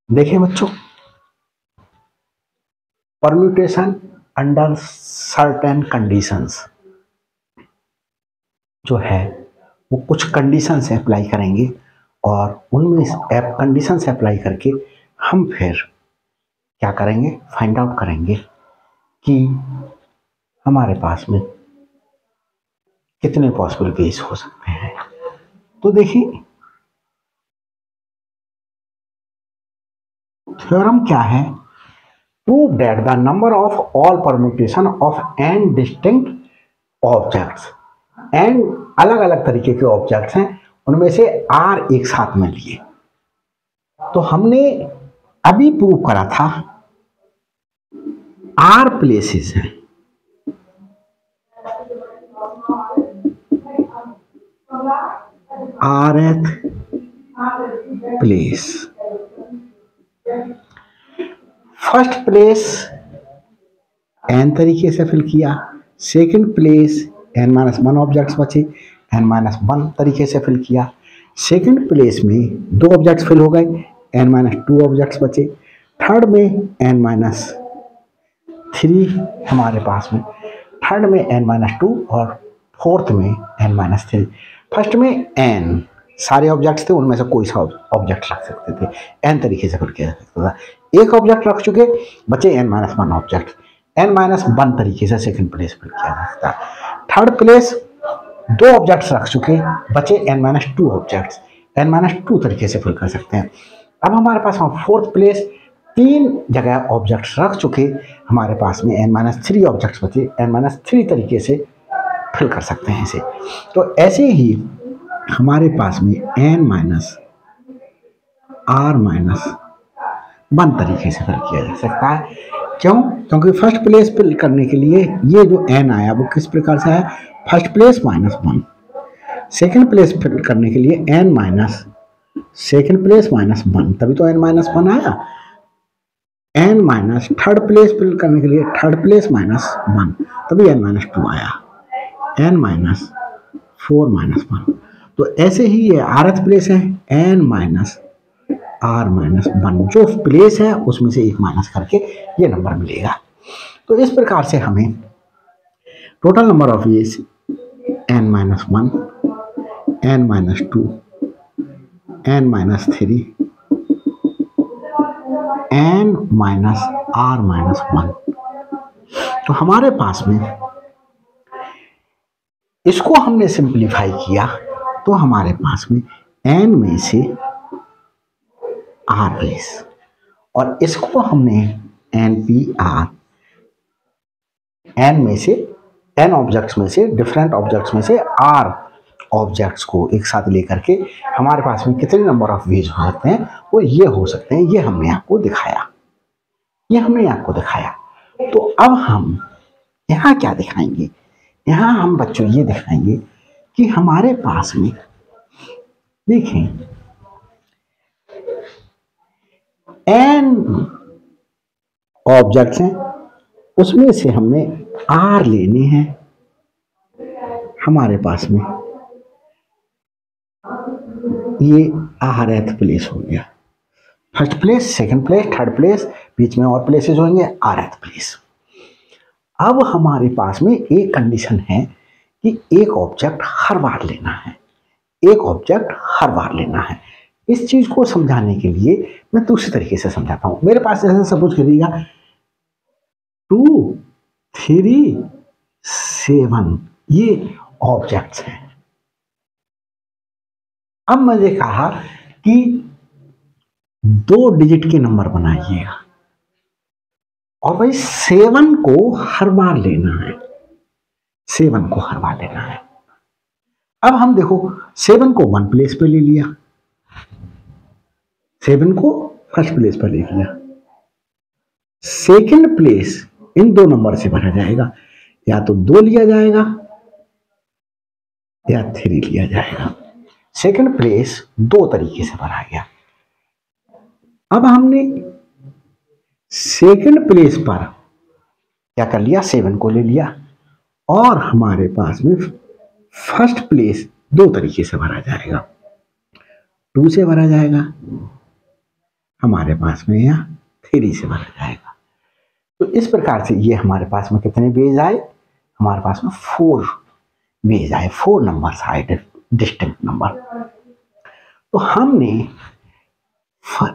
देखिए बच्चों, permutation under certain conditions जो है वो कुछ कंडीशन से अप्लाई करेंगे और उनमें कंडीशन से अप्लाई करके हम फिर क्या करेंगे, फाइंड आउट करेंगे कि हमारे पास में कितने पॉसिबल वेज हो सकते हैं। तो देखिए थ्योरम क्या है, prove that the number of all permutation of N distinct objects, N अलग अलग तरीके के ऑब्जेक्ट्स हैं, उनमें से आर एक साथ में लिए। तो हमने अभी प्रूव करा था आर प्लेसेस हैं, rth place, first place n तरीके से फिल किया, सेकंड प्लेस n-1 ऑब्जेक्ट्स बचे, n-1 तरीके से फिल किया, सेकंड प्लेस में 2 ऑब्जेक्ट्स फिल हो गए, n-2 ऑब्जेक्ट्स बचे, थर्ड में n-3 हमारे पास में, थर्ड में n-2 और फोर्थ में n-3। फर्स्ट में n सारे ऑब्जेक्ट्स थे, उनमें से कोई सा ऑब्जेक्ट रख सकते थे, n तरीके से फिल किया जा सकता था। एक ऑब्जेक्ट रख चुके, बचे n-1 ऑब्जेक्ट, n-1 तरीके से सेकंड प्लेस फिल किया जा सकता है। थर्ड प्लेस 2 ऑब्जेक्ट्स रख चुके, बचे n-2 ऑब्जेक्ट्स, n-2 तरीके से फिल कर सकते हैं। अब हमारे पास फोर्थ प्लेस 3 जगह ऑब्जेक्ट्स रख चुके, हमारे पास में n-3 ऑब्जेक्ट्स बचे, n-3 तरीके से फिल कर सकते हैं इसे। तो ऐसे ही हमारे पास में n-r-1 तरीके से फिल किया जा सकता है। क्यों? क्योंकि फर्स्ट प्लेस फिल करने के लिए ये जो n आया वो किस प्रकार से आया, first place -1, second place fill करने के लिए सेकंड प्लेस -1, तभी तो n-1 आया, थर्ड प्लेस फिल करने के लिए थर्ड प्लेस -1, तभी n-2 आया, n-4 तो ऐसे ही ये rth प्लेस है, n-r-1 जो प्लेस है उसमें से एक माइनस करके ये नंबर मिलेगा। तो इस प्रकार से हमें total number of veg n-1, n-2, n-3, n-r-1, तो हमारे पास में इसको हमने सिंप्लीफाई किया तो हमारे पास में n में से r प्लेस, और इसको हमने npr, n में से n ऑब्जेक्ट्स में से, डिफरेंट ऑब्जेक्ट्स में से r ऑब्जेक्ट्स को एक साथ लेकर के हमारे पास में कितने नंबर ऑफ वेज हो सकते हैं, वो ये हो सकते हैं। ये हमने आपको दिखाया, तो अब हम यहाँ क्या दिखाएंगे, यहाँ हम बच्चों ये दिखाएंगे कि हमारे पास में देखें n ऑब्जेक्ट्स हैं, उसमें से हमने r लेने हैं, हमारे पास में ये rth प्लेस हो गया, first place, second place, third place, बीच में और प्लेसेस होंगे, rth प्लेस। अब हमारे पास में एक कंडीशन है कि एक ऑब्जेक्ट हर बार लेना है। इस चीज को समझाने के लिए मैं दूसरे तरीके से समझाता हूं। मेरे पास जैसे सपोज करिएगा 2, 3, 7 ये ऑब्जेक्ट्स हैं। अब मैंने कहा कि 2 डिजिट के नंबर बनाइएगा और भाई 7 को हर बार लेना है। अब हम देखो 7 को 1 प्लेस पे ले लिया, 7 को फर्स्ट प्लेस पर ले लिया, सेकंड प्लेस इन 2 नंबर से भरा जाएगा, या तो 2 लिया जाएगा या 3 लिया जाएगा। सेकंड प्लेस 2 तरीके से भरा गया। अब हमने सेकंड प्लेस पर क्या कर लिया, 7 को ले लिया, और हमारे पास में फर्स्ट प्लेस 2 तरीके से भरा जाएगा, 2 से भरा जाएगा, हमारे पास में यहाँ 3 से भरा जाएगा। तो इस प्रकार से ये हमारे पास में कितने बेज आए, हमारे पास में 4 बेज आए, 4 नंबर्स आए, डिस्टिंक्ट नंबर। तो हमने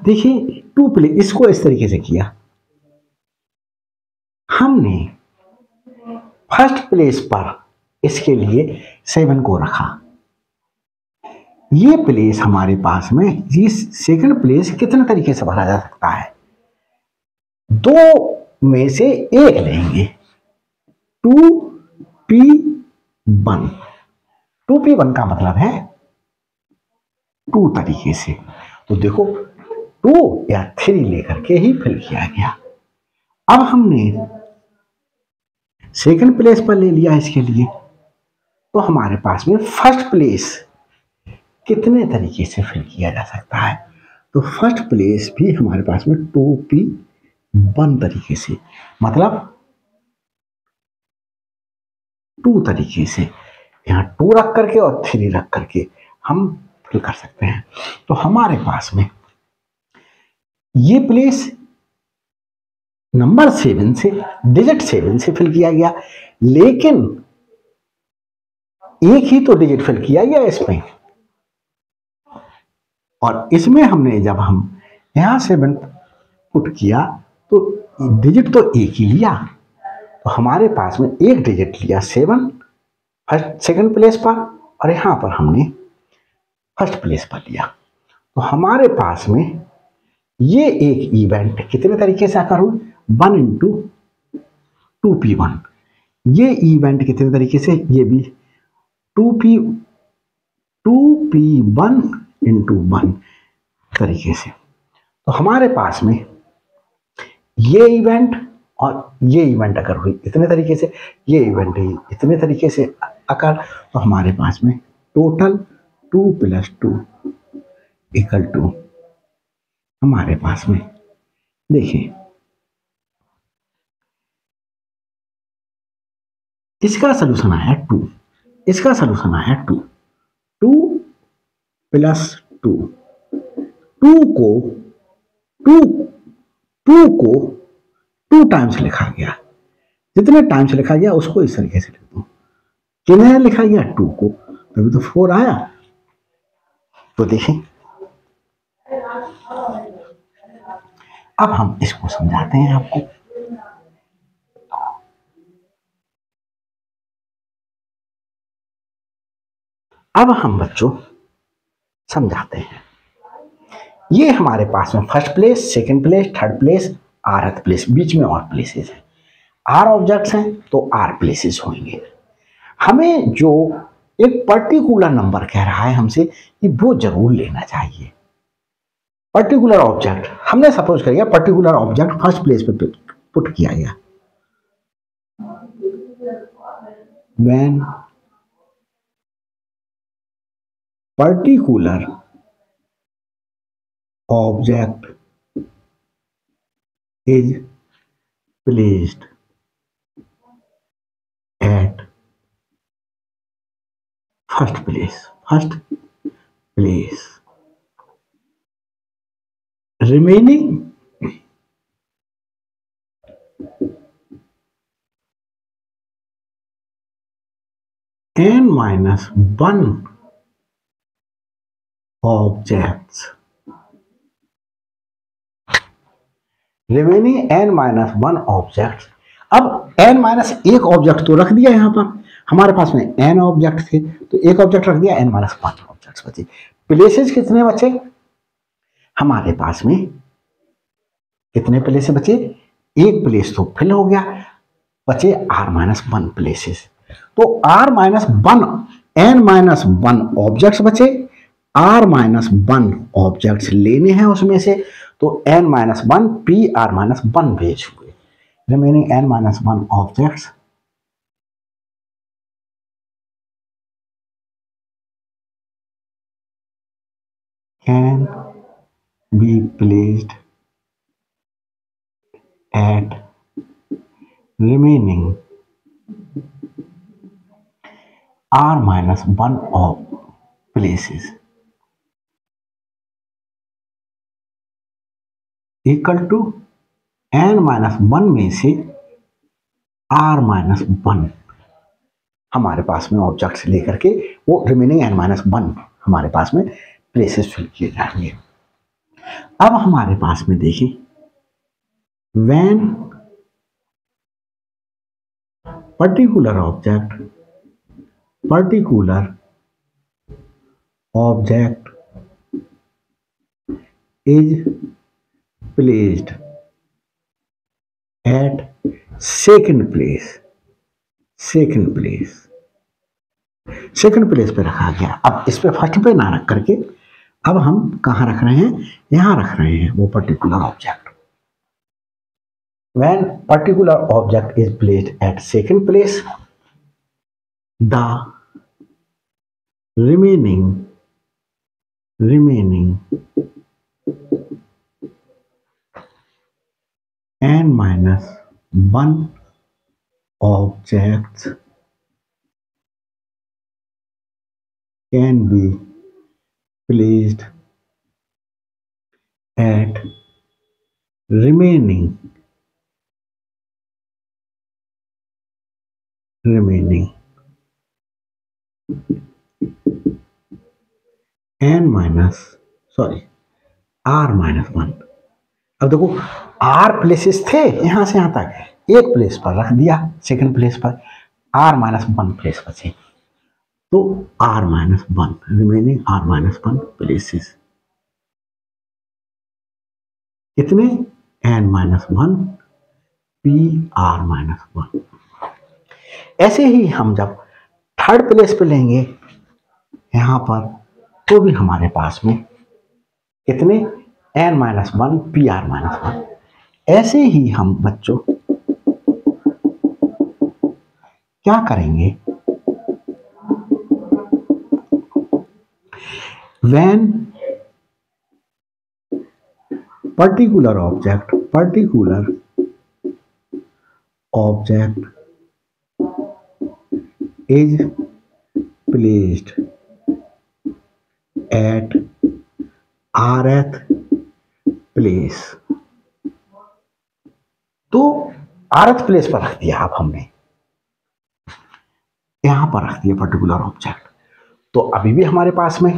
देखिए 2 प्लेस, इसको इस तरीके से किया, हमने फर्स्ट प्लेस पर इसके लिए 7 को रखा। ये प्लेस हमारे पास में, ये सेकंड प्लेस कितने तरीके से भरा जा सकता है, 2 में से एक लेंगे, 2p1। 2p1 का मतलब है 2 तरीके से। तो देखो 2 या 3 लेकर के ही फिल किया गया। अब हमने सेकंड प्लेस पर ले लिया इसके लिए, तो हमारे पास में फर्स्ट प्लेस कितने तरीके से फिल किया जा सकता है, तो फर्स्ट प्लेस भी हमारे पास में 2p1 तरीके से, मतलब 2 तरीके से, यहाँ 2 रख करके और 3 रख करके हम फिल कर सकते हैं। तो हमारे पास में ये प्लेस नंबर 7 से, डिजिट 7 से फिल किया गया, लेकिन एक ही तो डिजिट फिल किया गया इसमें, और इसमें हमने जब हम यहां 7 पुट किया तो डिजिट तो एक ही लिया, तो हमारे पास में एक डिजिट लिया 7 फर्स्ट सेकंड प्लेस पर, और यहां पर हमने फर्स्ट प्लेस पर लिया। तो हमारे पास में ये एक इवेंट कितने तरीके से आकर हुआ, 1 इंटू 2p1। ये इवेंट कितने तरीके से, ये भी 2p1 इंटू 1 तरीके से। तो हमारे पास में ये इवेंट और ये इवेंट अगर हुई इतने तरीके से, ये इवेंट हुई इतने तरीके से अकर, तो हमारे पास में टोटल 2 + 2 = हमारे पास में, देखिए इसका सलूशन आया 2, इसका सलूशन आया 2, 2 + 2, 2 को 2 टाइम्स लिखा गया, जितने टाइम्स लिखा गया उसको इस तरीके से लिख दो, कितने लिखा गया 2 को, तभी तो 4 आया। तो देखें अब हम इसको समझाते हैं आपको। अब हम बच्चों समझाते हैं, ये हमारे पास में first place, second place, third place, आरथ प्लेस, बीच में और प्लेसेस हैं, आर ऑब्जेक्ट्स हैं तो आर प्लेसेस होंगे। हमें जो एक पर्टिकुलर नंबर कह रहा है हमसे कि वो जरूर लेना चाहिए। पर्टिकुलर ऑब्जेक्ट हमने सपोज कर लिया, पर्टिकुलर ऑब्जेक्ट फर्स्ट प्लेस पे पुट किया गया, when particular object is placed at first place, remaining n-1 objects, remaining n-1 object. अब n-1 ऑब्जेक्ट तो रख दिया, यहां पर हमारे पास में n ऑब्जेक्ट थे तो एक ऑब्जेक्ट रख दिया, n-1 ऑब्जेक्ट्स बचे। प्लेसेस कितने बचे हमारे पास में, कितने प्लेसेस बचे, एक प्लेस तो फिल हो गया, बचे r-1 प्लेसेस। तो r-1 n-1 ऑब्जेक्ट्स बचे, r-1 ऑब्जेक्ट्स लेने हैं उसमें से, तो n-1 pr-1 भेज हुए, remaining n-1 objects can be placed at remaining r-1 of places। Equal to n-1 में से r-1 हमारे पास में ऑब्जेक्ट से लेकर के वो रिमेनिंग n-1 हमारे पास में प्लेसेस फिल किए जाएंगे। अब हमारे पास में देखिए when particular object is placed at second place पे रखा गया। अब इस पे फर्स्ट पे ना रख करके अब हम कहाँ रख रहे हैं, यहां रख रहे हैं वो particular object. When particular object is placed at second place, the remaining n-1 objects can be placed at remaining r-1। अब देखो r प्लेसेस थे यहां से यहां तक, एक प्लेस पर रख दिया सेकंड प्लेस पर, r-1 प्लेस बचे, तो r-1 रिमेनिंग r-1 प्लेसेस कितने, n-1 pr-1। ऐसे ही हम जब थर्ड प्लेस पे लेंगे यहां पर, तो भी हमारे पास में कितने, n-1 pr-1। ऐसे ही हम बच्चों क्या करेंगे, when particular object is placed at rth place, तो rth प्लेस पर रख दिया। अब हमने यहां पर रख दिया पर्टिकुलर ऑब्जेक्ट, तो अभी भी हमारे पास में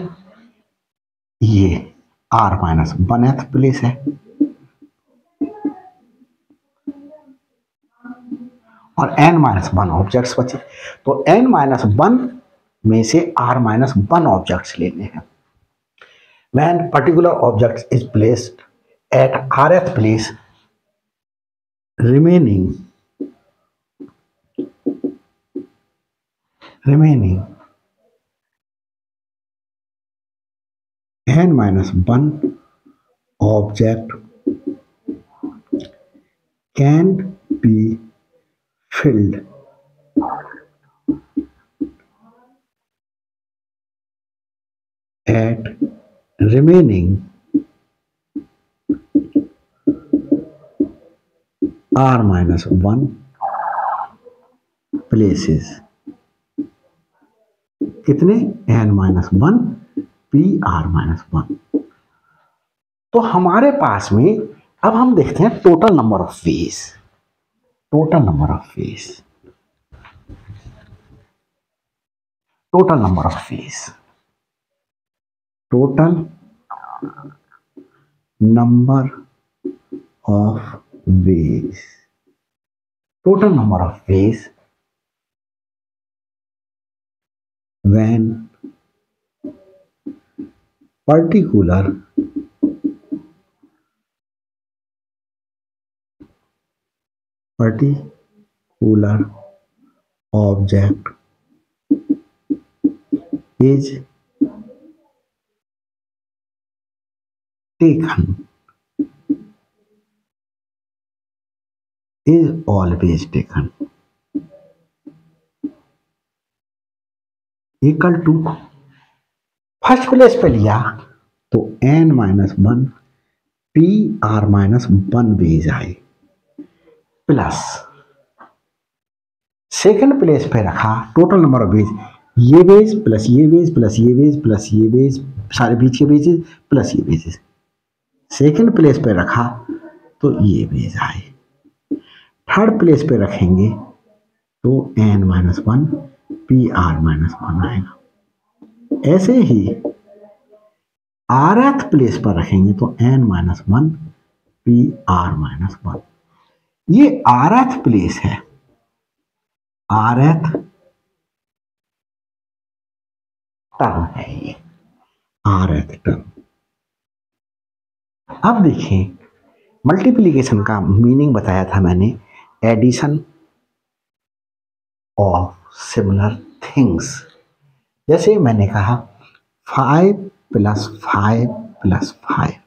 ये r-1th प्लेस है और n-1 ऑब्जेक्ट्स बचे, तो n-1 में से r-1 ऑब्जेक्ट्स लेने हैं। When particular object is placed at rth place, remaining n-1 object can be filled at remaining r-1 places, कितने, n-1 pr-1। तो हमारे पास में अब हम देखते हैं total number of ways. Total number of ways total number of ways when particular object is taken, is always taken, equal to first place पे लिया तो n-1 pr-1 वेज आए, प्लस सेकंड प्लेस पे रखा टोटल नंबर ऑफ वेज, ये veg plus ये veg plus ये veg plus ये वेज, सारे बीच के वेजेस प्लस ये वेजेस। सेकंड प्लेस पे रखा तो ये भेज आए। थर्ड प्लेस पे रखेंगे तो n-1 PR-1 आएगा। ऐसे ही rth प्लेस पर रखेंगे तो n-1 PR-1। ये rth प्लेस है, rth टर्म है ये rth टर्म। अब देखिए मल्टीप्लिकेशन का मीनिंग बताया था मैंने, एडिशन ऑफ सिमिलर थिंग्स। जैसे मैंने कहा 5 + 5 + 5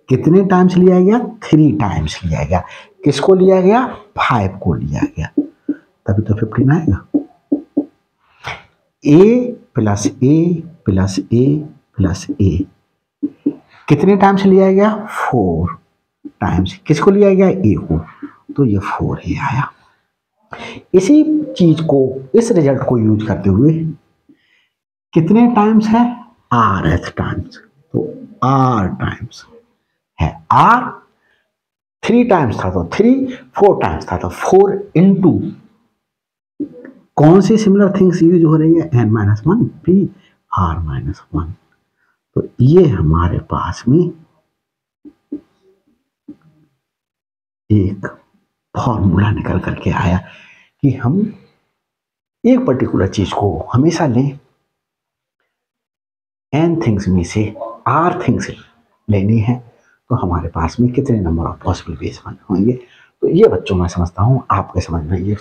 कितने टाइम्स लिया गया? 3 टाइम्स लिया गया। किसको लिया गया? 5 को लिया गया, तभी तो 15 आएगा। a + a + a + a कितने टाइम्स लिया गया? 4 टाइम्स। किसको लिया गया? a को, तो ये 4 ही आया। इसी चीज को, इस रिजल्ट को यूज करते हुए कितने टाइम्स है? rth टाइम्स, तो r टाइम्स है। r 3 टाइम्स था तो 3, 4 टाइम्स था तो 4 इंटू कौन सी सिमिलर थिंग्स यूज हो रही है? n-1 PR-1। तो ये हमारे पास में एक फॉर्मूला निकल करके आया कि हम एक पर्टिकुलर चीज को हमेशा लें, n थिंग्स में से r थिंग्स लेनी है, तो हमारे पास में कितने नंबर ऑफ पॉसिबल वेज होंगे। तो ये बच्चों मैं समझता हूँ आपके समझ में ये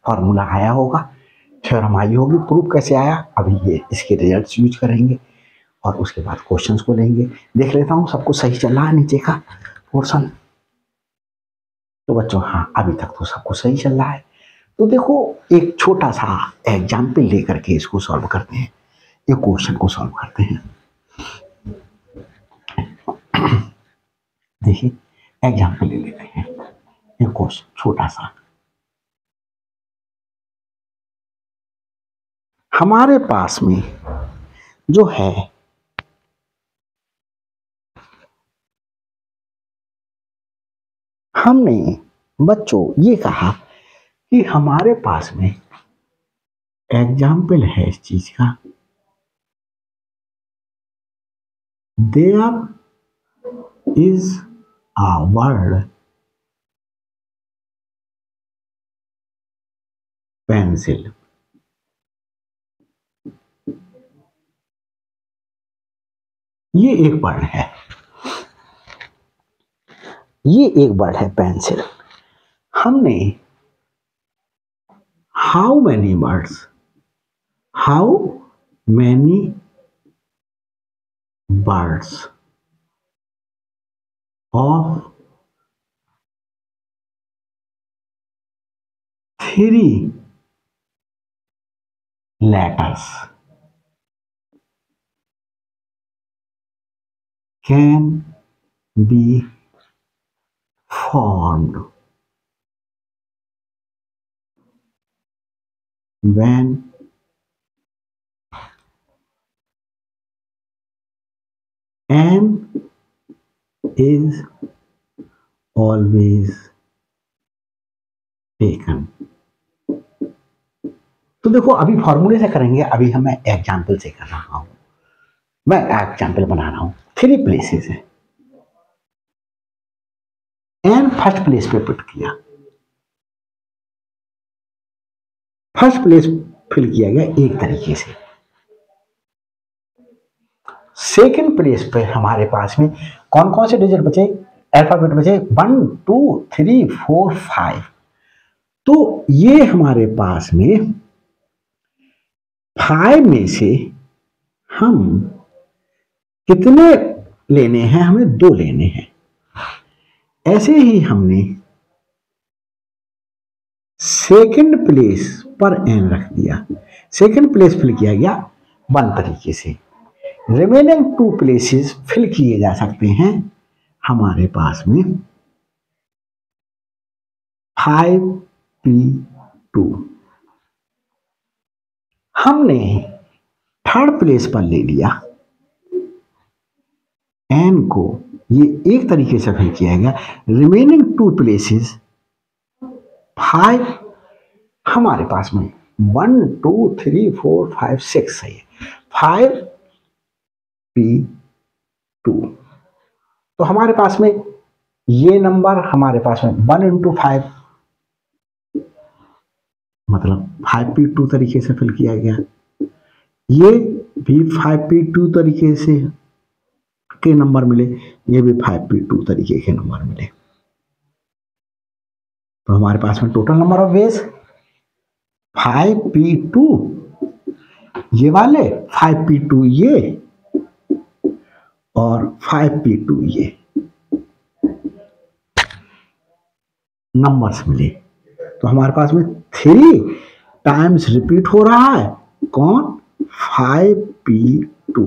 फॉर्मूला आया होगा, थ्योरम आई होगी। प्रूफ कैसे आया, अभी ये इसके रिजल्ट्स यूज करेंगे और उसके बाद क्वेश्चंस को लेंगे। देख लेता हूँ सब कुछ सही चल रहा है नीचे का पोर्शन। तो बच्चों हाँ, अभी तक तो सब कुछ सही चल रहा है। तो देखो एक छोटा सा एग्जाम्पल लेकर के इसको सॉल्व करते हैं, ये क्वेश्चन को सॉल्व करते हैं। देखिए एग्जाम्पल ले लेते हैं, ये क्वेश्चन छोटा सा। हमारे पास में जो है हमने बच्चों ये कहा कि हमारे पास में एग्जाम्पल है इस चीज का, there is a word pencil. ये एक वर्ड है, ये एक वर्ड है पेंसिल। हमने how many words of 3 letters can be formed when n is always taken। तो देखो अभी फॉर्मूले से करेंगे, अभी हम एग्जाम्पल से कर रहा हूं, मैं एग्जाम्पल बना रहा हूं। 3 प्लेसेस है, n फर्स्ट प्लेस पे पुट किया, फर्स्ट प्लेस फिल किया गया एक तरीके से। सेकंड प्लेस पे हमारे पास में कौन कौन से डिजिट बचे? अल्फाबेट बचे 1 2 3 4 5। तो ये हमारे पास में 5 में से हम कितने लेने हैं? हमें 2 लेने हैं। ऐसे ही हमने सेकंड प्लेस पर n रख दिया, सेकंड प्लेस फिल किया गया 1 तरीके से। रिमेनिंग 2 प्लेसेस फिल किए जा सकते हैं हमारे पास में 5p2। हमने थर्ड प्लेस पर ले लिया n को ये एक तरीके से फिल किया गया। रिमेनिंग 2 प्लेसेस 5 हमारे पास में 1 2 3 4 5 6 है, 5p2। तो हमारे पास में ये नंबर हमारे पास में 1 इंटू 5 मतलब 5p2 तरीके से फिल किया गया। ये भी 5p2 तरीके से के नंबर मिले, ये भी 5p2 तरीके के नंबर मिले। तो हमारे पास में total number of veg 5p2 ये वाले, 5p2 ये और 5p2 ये नंबर्स मिले। तो हमारे पास में 3 टाइम्स रिपीट हो रहा है कौन, 5p2।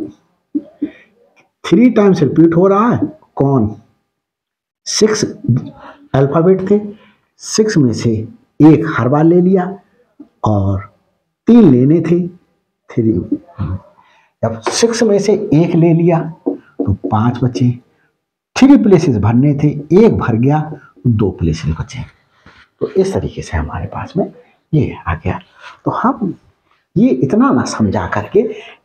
3 टाइम्स रिपीट हो रहा है कौन, 6 अल्फाबेट थे, 6 में से एक हर बार ले लिया और 3 लेने थे, 3। अब 6 में से एक ले लिया तो 5 बचे, 3 प्लेसेस भरने थे, एक भर गया, 2 प्लेसेस बचे। तो इस तरीके से हमारे पास में ये आ गया। तो हम ये इतना ना समझा करके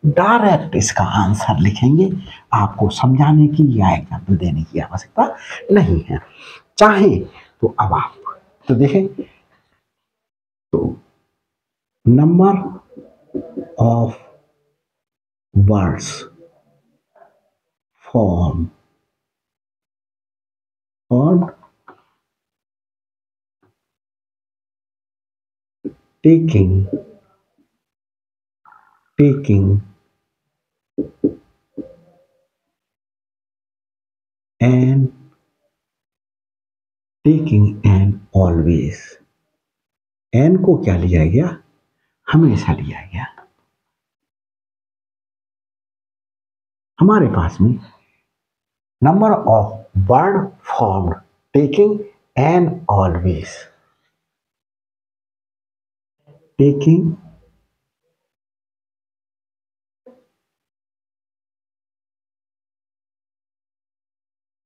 डायरेक्ट इसका आंसर लिखेंगे, आपको समझाने की या एग्जाम्पल देने की आवश्यकता नहीं है। चाहे तो अब आप तो देखें, तो number of words formed taking and always। एन को क्या लिया गया, हमेशा लिया गया। हमारे पास में number of word formed taking and always, taking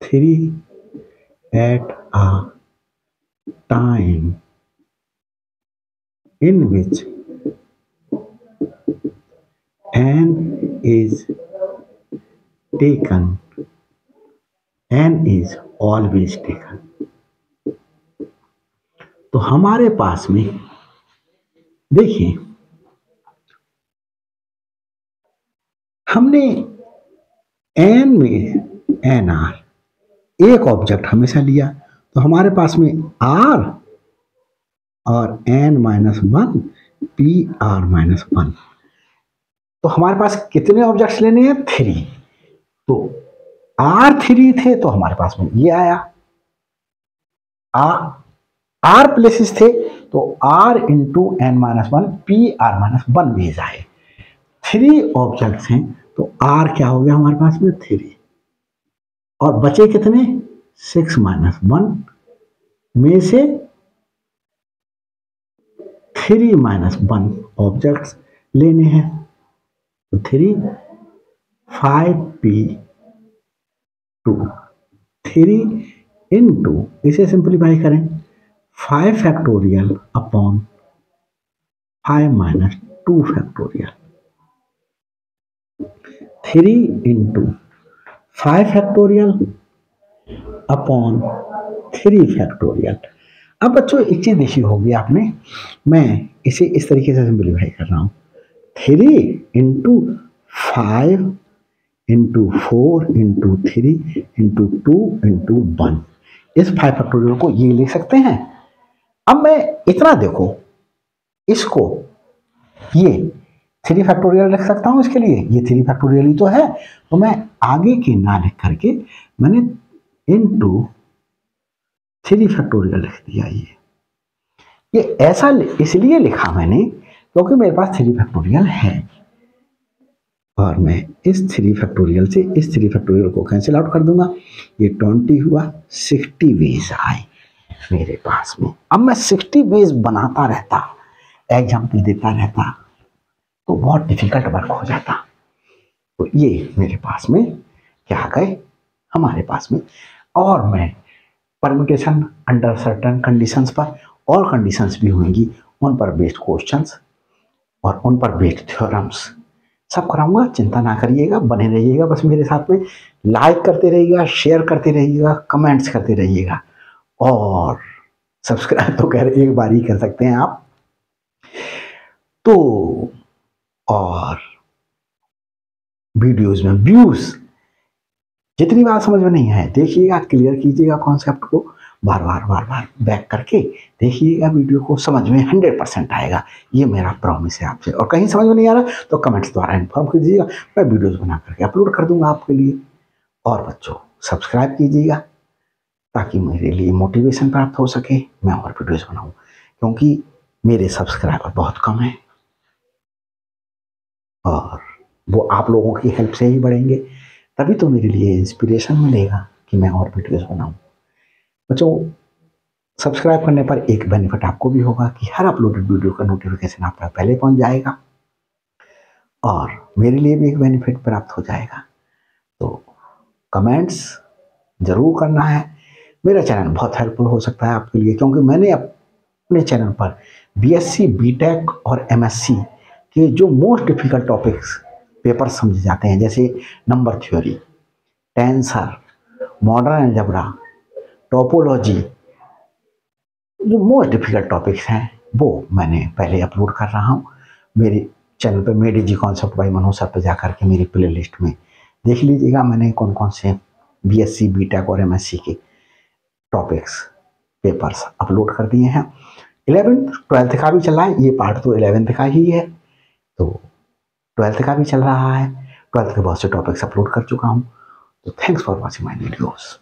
three at a time in which n is taken, n is always taken। तो हमारे पास में देखिए, हमने n में nr एक ऑब्जेक्ट हमेशा लिया, तो हमारे पास में r और n-1 pr-1। तो हमारे पास कितने ऑब्जेक्ट्स लेने हैं, 3। तो r3 थे तो हमारे पास में ये आया, r प्लेसेस थे तो r into n-1 pr-1 veg आए। 3 ऑब्जेक्ट्स हैं तो r क्या हो गया हमारे पास में 3, और बचे कितने 6-1 में से 3-1 ऑब्जेक्ट्स लेने हैं। तो 3 5p2 3 इंटू, इसे सिंप्लीफाई करें, 5 factorial upon 5 - 2 factorial, 3 into 5 factorial upon 3 factorial. अब बच्चों एक चीज देखी होगी आपने, मैं इसे इस तरीके से सिंप्लीफाई कर रहा हूं, 3 into 5 into 4 into 3 into 2 into 1। इस 5 फैक्टोरियल को ये लिख सकते हैं। अब मैं इतना देखो, इसको ये 3 फैक्टोरियल लिख सकता हूं, इसके लिए ये 3 फैक्टोरियल ही तो है, तो मैं आगे के ना लिख करके मैंने इंटू 3 फैक्टोरियल लिख दिया। ये ऐसा इसलिए लिखा मैंने क्योंकि मेरे पास 3 फैक्टोरियल है, और मैं इस 3 फैक्टोरियल से इस 3 फैक्टोरियल को कैंसिल आउट कर दूंगा। ये 20 हुआ, 60 वेज आए मेरे पास में। अब मैं 60 वेज बनाता रहता, एग्जाम्पल देता रहता, तो बहुत डिफिकल्ट वर्क हो जाता। तो ये मेरे पास में क्या आ गए हमारे पास में, और मैं परम्यूटेशन अंडर सर्टेन कंडीशंस पर और कंडीशंस भी होंगी, उन पर बेस्ड क्वेश्चंस और उन पर बेस्ड थ्योरम्स सब कराऊंगा। चिंता ना करिएगा, बने रहिएगा बस मेरे साथ में, लाइक करते रहिएगा, शेयर करते रहिएगा, कमेंट्स करते रहिएगा, और सब्सक्राइब तो खैर एक बार ही कर सकते हैं आप तो। और वीडियोस में व्यूज जितनी बार समझ में नहीं आए देखिएगा, क्लियर कीजिएगा कॉन्सेप्ट को, बार बार बैक करके देखिएगा, वीडियो को समझ में 100% आएगा, ये मेरा प्रॉमिस है आपसे। और कहीं समझ में नहीं आ रहा तो कमेंट्स द्वारा इन्फॉर्म कर दीजिएगा, मैं वीडियोस बना करके अपलोड कर दूंगा आपके लिए। और बच्चों सब्सक्राइब कीजिएगा ताकि मेरे लिए मोटिवेशन प्राप्त हो सके, मैं और वीडियोस बनाऊं, क्योंकि मेरे सब्सक्राइबर बहुत कम हैं और वो आप लोगों की हेल्प से ही बढ़ेंगे, तभी तो मेरे लिए इंस्पिरेशन मिलेगा कि मैं और वीडियोस बनाऊं। बच्चों सब्सक्राइब करने पर एक बेनिफिट आपको भी होगा कि हर अपलोडेड वीडियो का नोटिफिकेशन आप तक पहले पहुंच जाएगा, और मेरे लिए भी एक बेनिफिट प्राप्त हो जाएगा। तो कमेंट्स जरूर करना है, मेरा चैनल बहुत हेल्पफुल हो सकता है आपके लिए, क्योंकि मैंने अपने चैनल पर बीएससी, बीटेक और एमएससी के जो मोस्ट डिफिकल्ट टॉपिक्स पेपर समझे जाते हैं, जैसे number theory, tensor, modern algebra, topology, जो मोस्ट डिफिकल्ट टॉपिक्स हैं वो मैंने पहले अपलोड कर रहा हूँ मेरे चैनल पर, मेडी जी कॉन्सेप्ट बाय मनोज सर पर जाकर के मेरी प्लेलिस्ट में देख लीजिएगा मैंने कौन कौन से बीएससी, बीटेक और एमएससी के टॉपिक्स पेपर्स अपलोड कर दिए हैं। 11th 12th का भी चल रहा है, ये पार्ट तो 11th का ही है, तो 12th का भी चल रहा है, 12th के बहुत से टॉपिक्स अपलोड कर चुका हूँ। तो thanks for watching my videos.